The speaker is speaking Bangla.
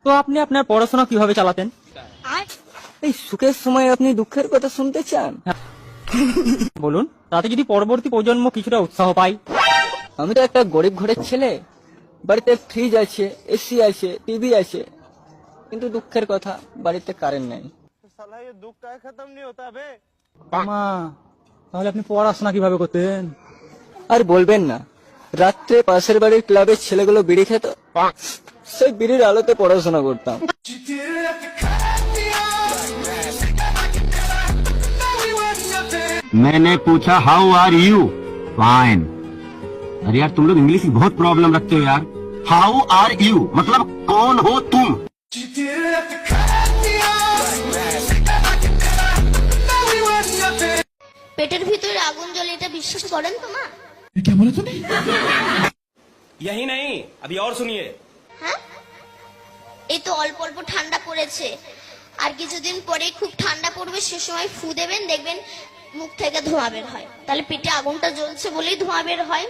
তো আপনি আপনার পড়াশোনা কিভাবে চালাতেন? এই সুখের সময় আপনি দুঃখের কথা শুনতে চান? বলুন, তাতে যদি পরবর্তী প্রজন্ম কিছুটা উৎসাহ পায়। আমি তো একটা গরিব ঘরের ছেলে, বাড়িতে ফ্রিজ আছে, এসি আছে, টিভি আছে, কিন্তু দুঃখের কথা বাড়িতে কারেন্ট নেই। মা, তাহলে আপনি পড়াশোনা কিভাবে করতেন? আর বলবেন না, রাত্রে পাশের বাড়ির ক্লাবের ছেলেগুলো বিড়ি খেত, সেই বিড়ির আলোতে পড়াশোনা করতাম। मैंने पूछा हाउ आर यू? फाइन। अरे यार तुम लोग इंग्लिश की बहुत प्रॉब्लम रखते हो यार। हाउ आर यू मतलब कौन हो तुम? পেটের ভিতরে আগুন জ্বলে, এটা বিশ্বাস করেন তো মা? क्या बोला तूने? यही नहीं, अभी और सुनिए। হ্যাঁ, এই তো অল্প অল্প ঠান্ডা পড়েছে, আর কিছুদিন পরে খুব ঠান্ডা পড়বে, সে সময় ফু দেবেন, দেখবেন মুখ থেকে ধোঁয়া বের হয়। তাহলে পেটে আগুনটা জ্বলছে বলেই ধোঁয়া বের হয়।